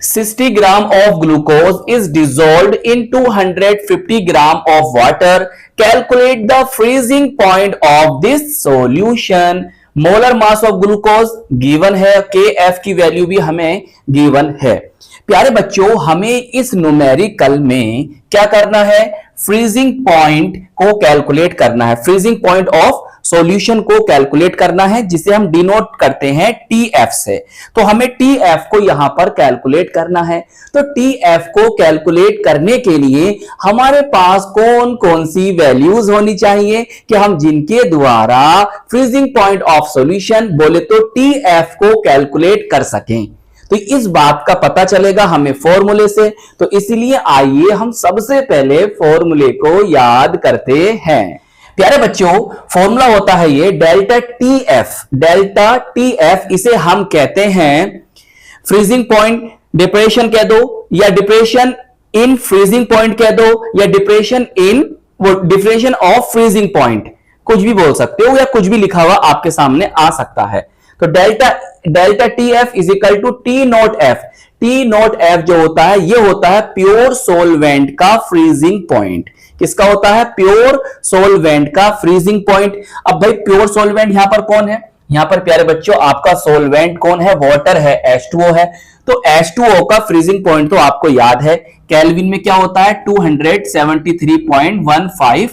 60 gram of glucose is dissolved in 250 gram of water. Calculate the freezing point of this solution. Molar mass of glucose given है, KF की value भी हमें given है। प्यारे बच्चों, हमें इस न्यूमेरिकल में क्या करना है, फ्रीजिंग पॉइंट को कैलकुलेट करना है, फ्रीजिंग पॉइंट ऑफ सॉल्यूशन को कैलकुलेट करना है, जिसे हम डिनोट करते हैं TF से। तो हमें TF को यहां पर कैलकुलेट करना है। तो TF को कैलकुलेट करने के लिए हमारे पास कौन कौन सी वैल्यूज होनी चाहिए कि हम जिनके द्वारा फ्रीजिंग पॉइंट ऑफ सॉल्यूशन बोले तो TF को कैलकुलेट कर सकें। तो इस बात का पता चलेगा हमें फॉर्मूले से। तो इसलिए आइए हम सबसे पहले फॉर्मूले को याद करते हैं। प्यारे बच्चों, फॉर्मूला होता है ये डेल्टा TF, इसे हम कहते हैं फ्रीजिंग पॉइंट, डिप्रेशन कह दो या डिप्रेशन इन फ्रीजिंग पॉइंट कह दो या डिप्रेशन ऑफ फ्रीजिंग पॉइंट, कुछ भी बोल सकते हो या कुछ भी लिखा हुआ आपके सामने आ सकता है। तो delta TF is equal to T nought F। T nought F जो होता है ये होता है प्योर सोलवेंट का फ्रीजिंग पॉइंट। किसका होता है, प्योर सोलवेंट का फ्रीजिंग पॉइंट। अब भाई प्योर सोलवेंट यहां पर कौन है, यहां पर प्यारे बच्चों आपका सोलवेंट कौन है, वाटर है, H2O है। तो H2O का फ्रीजिंग पॉइंट तो आपको याद है, केल्विन में क्या होता है 273.15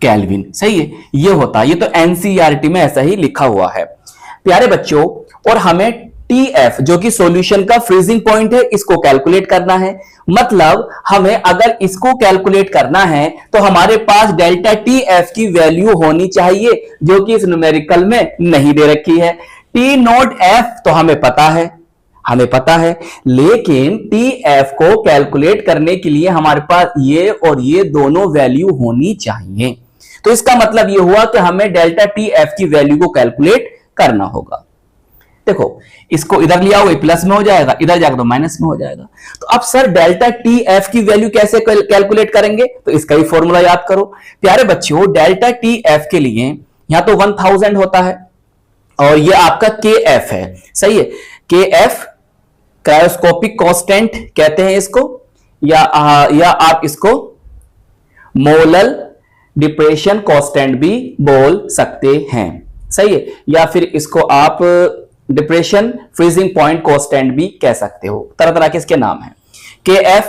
केल्विन, सही है, ये होता है, ये तो एनसीईआरटी में ऐसा ही लिखा हुआ है प्यारे बच्चों। और हमें TF जो कि सॉल्यूशन का फ्रीजिंग पॉइंट है इसको कैलकुलेट करना है। मतलब हमें अगर इसको कैलकुलेट करना है तो हमारे पास डेल्टा TF की वैल्यू होनी चाहिए जो कि इस न्यूमेरिकल में नहीं दे रखी है। T नॉट F तो हमें पता है, लेकिन TF को कैलकुलेट करने के लिए हमारे पास ये और ये दोनों वैल्यू होनी चाहिए। तो इसका मतलब ये हुआ कि हमें डेल्टा TF की वैल्यू को कैलकुलेट करना होगा। देखो इसको इधर लिया हुआ प्लस में हो जाएगा, इधर जाकर तो माइनस में हो जाएगा। तो अब सर डेल्टा TF की वैल्यू कैसे कैलकुलेट करेंगे, तो इसका ही फॉर्मूला याद करो प्यारे बच्चों। डेल्टा TF के लिए यहां तो 1000 होता है और ये आपका KF है, सही है। KF क्रायोस्कोपिक कांस्टेंट कहते हैं इसको, या आप इसको मोलर डिप्रेशन कांस्टेंट भी बोल सकते हैं, सही है, या फिर इसको आप डिप्रेशन फ्रीजिंग पॉइंट कांस्टेंट भी कह सकते हो, तरह तरह के इसके नाम हैं। KF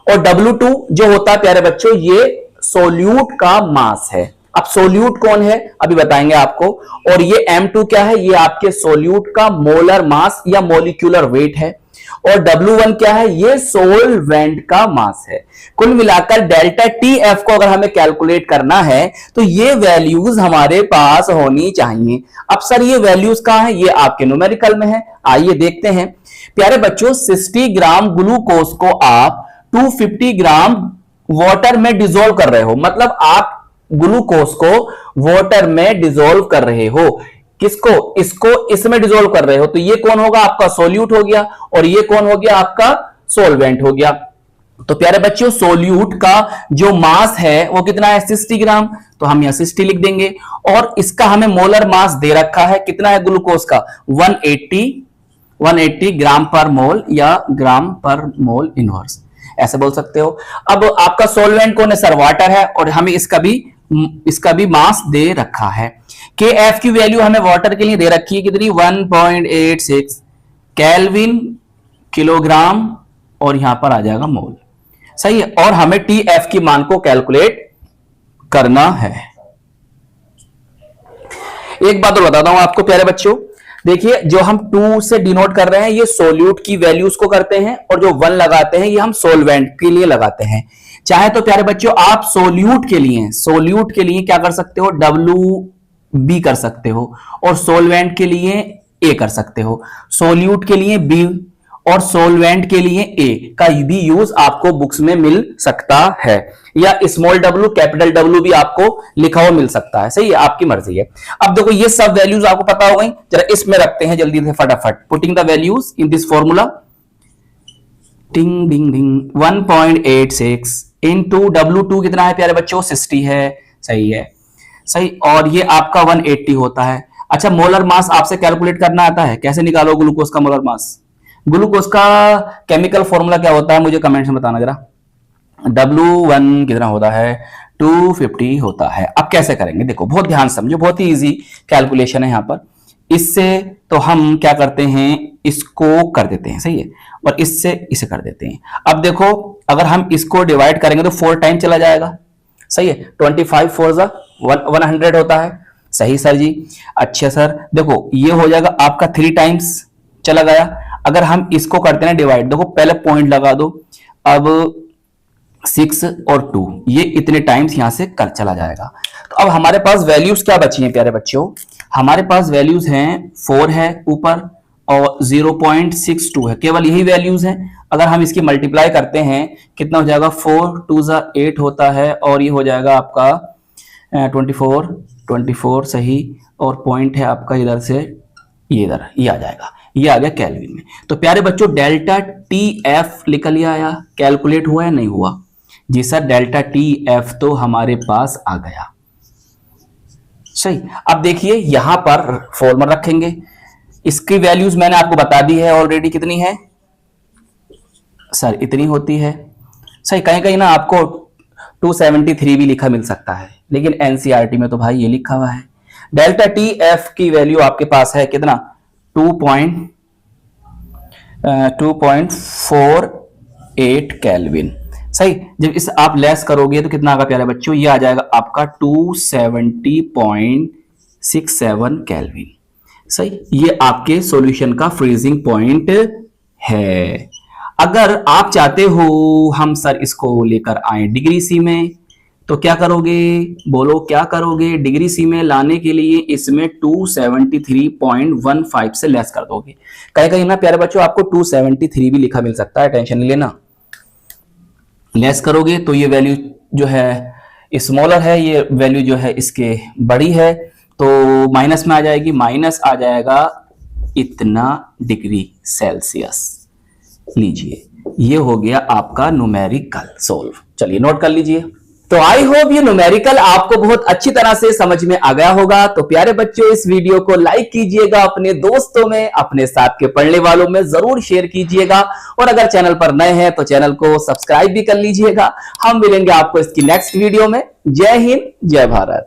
और W2 जो होता है प्यारे बच्चों ये सोल्यूट का मास है। अब सोल्यूट कौन है अभी बताएंगे आपको। और ये M2 क्या है, ये आपके सोल्यूट का मोलर मास या मोलिक्यूलर वेट है। और W1 क्या है, ये सोलवेंट का मास है। कुल मिलाकर डेल्टा TF को अगर हमें कैलकुलेट करना है तो ये वैल्यूज हमारे पास होनी चाहिए। अब सर ये वैल्यूज कहां है, ये आपके न्यूमेरिकल में है, आइए देखते हैं प्यारे बच्चों। 60 ग्राम ग्लूकोज को आप 250 ग्राम वाटर में डिसॉल्व कर रहे हो, मतलब आप ग्लूकोज को वाटर में डिसॉल्व कर रहे हो। किसको, इसको इसमें डिसॉल्व कर रहे हो। तो ये कौन होगा, आपका सोल्यूट हो गया, और ये कौन हो गया, आपका सोलवेंट हो गया। तो प्यारे बच्चों सोल्यूट का जो मास है वो कितना है, 60 ग्राम, तो हम यहां 60 लिख देंगे। और इसका हमें मोलर मास दे रखा है, कितना है ग्लूकोज का, 180 ग्राम पर मोल या ग्राम पर मोल इनवर्स, ऐसे बोल सकते हो। अब आपका सोलवेंट कौन है सर, वाटर है, और हमें इसका भी मास दे रखा है। KF की वैल्यू हमें वाटर के लिए दे रखी है कितनी, 1.86 केल्विन किलोग्राम, और यहां पर आ जाएगा मोल, सही है। और हमें TF की मान को कैलकुलेट करना है। एक बात और बताता हूं आपको प्यारे बच्चों, देखिए जो हम 2 से डिनोट कर रहे हैं ये सोल्यूट की वैल्यूज को करते हैं, और जो 1 लगाते हैं ये हम सोलवेंट के लिए लगाते हैं। चाहे तो प्यारे बच्चों आप सोल्यूट के लिए क्या कर सकते हो, WB कर सकते हो, और सोलवेंट के लिए A कर सकते हो। सोल्यूट के लिए B और सोलवेंट के लिए A का भी यूज आपको बुक्स में मिल सकता है, या स्मॉल w कैपिटल W भी आपको लिखा हुआ मिल सकता है, सही है, आपकी मर्जी है। अब देखो ये सब वैल्यूज आपको पता हो गई, जरा इसमें रखते हैं जल्दी से फटाफट। Putting the values in this formula, टिंग डिंग डिंग, 1.86 इनटू W2 कितना है प्यारे बच्चों, 60 है, सही है, सही। और ये आपका 180 होता है। अच्छा मोलर मास आपसे कैलकुलेट करना आता है, कैसे निकालो ग्लूकोज का मोलर मास, ग्लूकोज का केमिकल फॉर्मूला क्या होता है मुझे कमेंट्स में बताना जरा। W1 कितना होता है, 250 होता है। अब कैसे करेंगे देखो, बहुत ध्यान समझो, बहुत ही इजी कैलकुलेशन है यहाँ पर। इससे तो हम क्या करते हैं, इसको कर देते हैं, सही है, और इससे इसे कर देते हैं। अब देखो अगर हम इसको डिवाइड करेंगे तो 4 टाइम चला जाएगा, सही है, 25 4 100 होता है, सही सर जी। अच्छा सर देखो ये हो जाएगा आपका 3 टाइम्स चला गया। अगर हम इसको करते हैं डिवाइड, देखो पहले पॉइंट लगा दो, अब 6 और 2 ये इतने टाइम्स यहां से कल चला जाएगा। तो अब हमारे पास वैल्यूज क्या बची हैं प्यारे बच्चों, हमारे पास वैल्यूज हैं 4 है ऊपर और 0.62 है, केवल यही वैल्यूज हैं। अगर हम इसकी मल्टीप्लाई करते हैं कितना हो जाएगा, 4 2 8 होता है, और ये हो जाएगा आपका 24 सही, और पॉइंट है आपका इधर से ये इधर ये आ जाएगा, ये आ गया केल्विन में। तो प्यारे बच्चों डेल्टा टी एफ निकल आया, कैलकुलेट हुआ या नहीं हुआ जी सर, डेल्टा टी एफ तो हमारे पास आ गया, सही। अब देखिए यहां पर फॉर्मूला रखेंगे, इसकी वैल्यूज मैंने आपको बता दी है ऑलरेडी, कितनी है सर, इतनी होती है, सही। कहीं कहीं ना आपको 273 भी लिखा मिल सकता है, लेकिन एनसीईआरटी में तो भाई ये लिखा हुआ है। डेल्टा टी एफ की वैल्यू आपके पास है कितना, 2.48 केल्विन, सही। जब इस आप लेस करोगे तो कितना आएगा प्यारे बच्चों, ये आ जाएगा आपका 270.67 केल्विन, सही। ये आपके सॉल्यूशन का फ्रीजिंग पॉइंट है। अगर आप चाहते हो हम सर इसको लेकर आए डिग्री सी में, तो क्या करोगे, बोलो क्या करोगे, डिग्री सी में लाने के लिए इसमें 273.15 से लेस कर दोगे। कहीं कहीं ना प्यारे बच्चों आपको 273 भी लिखा मिल सकता है, टेंशन नहीं लेना। लेस करोगे तो ये वैल्यू जो है स्मॉलर है, ये वैल्यू जो है इसके बड़ी है, तो माइनस में आ जाएगी, माइनस आ जाएगा इतना डिग्री सेल्सियस। लीजिए ये हो गया आपका न्यूमेरिकल सोल्व, चलिए नोट कर लीजिए। तो आई होप ये न्यूमेरिकल आपको बहुत अच्छी तरह से समझ में आ गया होगा। तो प्यारे बच्चों इस वीडियो को लाइक कीजिएगा, अपने दोस्तों में, अपने साथ के पढ़ने वालों में जरूर शेयर कीजिएगा, और अगर चैनल पर नए हैं तो चैनल को सब्सक्राइब भी कर लीजिएगा। हम मिलेंगे आपको इसकी नेक्स्ट वीडियो में। जय हिंद, जय भारत।